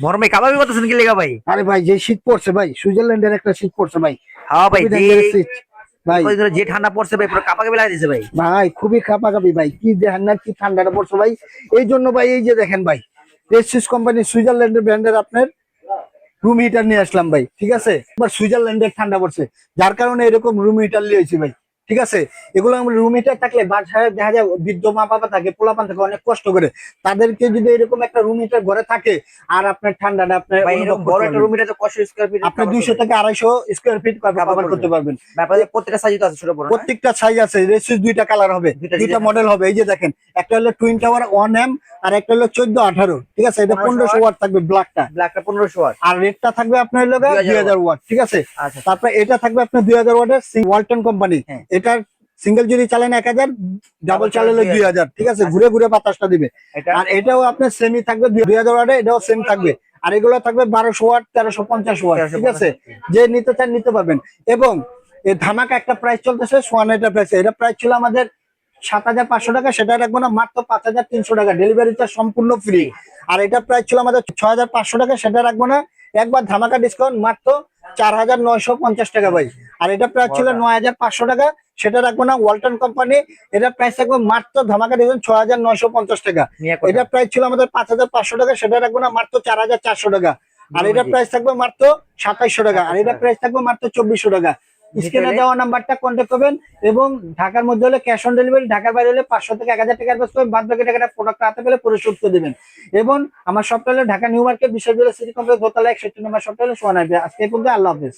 বড় ভাই কাবাবি করতেছেন কি লেগা ভাই? আরে ভাই যে শীত পড়ছে ভাই, সুইজারল্যান্ডের একটা শীত পড়ছে ভাই। হ্যাঁ ভাই, খুবই যে ডেঞ্জারাস শীত ভাই। কয়দিন ধরে যে ঠান্ডা পড়ছে ভাই, পুরো কাঁপাকাঁপি লাগা দিছে ভাই। ভাই খুবই খাপাখাপি ভাই, কি দেখেন না কি ঠান্ডাটা পড়ছে ভাই। এই জন্য ভাই এই যে দেখেন ভাই, প্রেস্টিজ কোম্পানি সুইজারল্যান্ডের ব্র্যান্ডের আপনার রুম হিটার নিয়ে আসলাম ভাই। ঠিক আছে, এবার সুইজারল্যান্ডের ঠান্ডা পড়ছে, যার কারণে এরকম রুম হিটার নিয়েছি ভাই। ঠিক আছে, এগুলো আমরা রুম হিটার থাকলে বাসায় দেখা যায় বৃদ্ধ মা বাবা থাকে, পোলাপান থাকে, অনেক কষ্ট করে, তাদেরকে যদি এরকম একটা রুম হিটার ঘরে থাকে আর আপনার ঠান্ডাটা আপনার ভাই অনুভব এরকম করতে বড় একটা পারবেন। রুম এটা তো কষ্ট স্কয়ার ফিট আপনি 200 থেকে 250 স্কোয়ার ফিট কভার করতে পারবেন। ব্যাপারে প্রত্যেকটা সাইজ তো আছে, ছোট বড় না? প্রত্যেকটা সাইজ আছে, রেসিস দুইটা কালার হবে, দুইটা দুইটা ডিজাইন মডেল হবে। এই যে দেখেন, একটা হলো টুইন টাওয়ার 1M, আর একটা হলো 14-18। ঠিক আছে, এটা 1500 ওয়াট থাকবে ব্ল্যাকটা, ব্ল্যাকটা 1500 ওয়াট, আর রেডটা থাকবে আপনার হলো 2000 ওয়াট। ঠিক আছে, আচ্ছা তারপর এটা থাকবে আপনার 2000 ওয়াটের ওয়ালটন কোম্পানি। হ্যাঁ। এটার সিঙ্গেল যদি চালান 1000, ডাবল চালালে 2000। ঠিক আছে, আচ্ছা। ঘুরে ঘুরে বাতাসটা দিবে। এটা আর এটাও আপনার সেমি থাকবে 2000 ওয়াটে, এটাও সেম থাকবে। আর এগুলো থাকবে 1200 ওয়াট, 1350 ওয়াট। ঠিক আছে, যে নিতে চান নিতে পারবেন। এবং এই ধামাকা একটা প্রাইস চলতেছে, সোয়ানাইটার প্রাইস, এটা প্রাইস ছিল আমাদের 7500 টাকা, সেটা রাখবো না মাত্র 5300 টাকা, ডেলিভারি চার্জ সম্পূর্ণ ফ্রি। আর এটা প্রাইস ছিল আমাদের 6500 টাকা, সেটা রাখবো না, একবার ধামাকা ডিসকাউন্ট মাত্র 4950 টাকা ভাই। আর এটা প্রাইস ছিল 9500 টাকা, সেটা রাখবো না, ওয়ালটন কোম্পানি। এটা প্রাইস রাখবো মাত্র ধামাকা ডিসকাউন্ট 6950 টাকা। এটা প্রাইস ছিল আমাদের 5500 টাকা, সেটা রাখবো না মাত্র 4400 টাকা। আর এটা প্রাইস থাকবে মাত্র 2700 টাকা। আর এটা প্রাইস থাকবে মাত্র 2400 টাকা। স্ক্রিনে দেওয়া নাম্বারটা কন্ট্যাক্ট করবেন। এবং ঢাকার মধ্যে হলে ক্যাশ অন ডেলিভারি, ঢাকার বাইরে হলে 500 থেকে 1000 টাকা অ্যাডভান্স করবেন, বাদ বাকি টাকাটা প্রোডাক্ট হাতে পেলে পরিশোধ করে দেবেন। এবং আমার শপটা হলো ঢাকা নিউ মার্কেট, বিশ্ববিদ্যালয় সিটি কমপ্লেক্স, দোতলা 61 নম্বর শপটা হলো সোহানা। আজকে এই পর্যন্ত, আল্লাহ হাফেজ।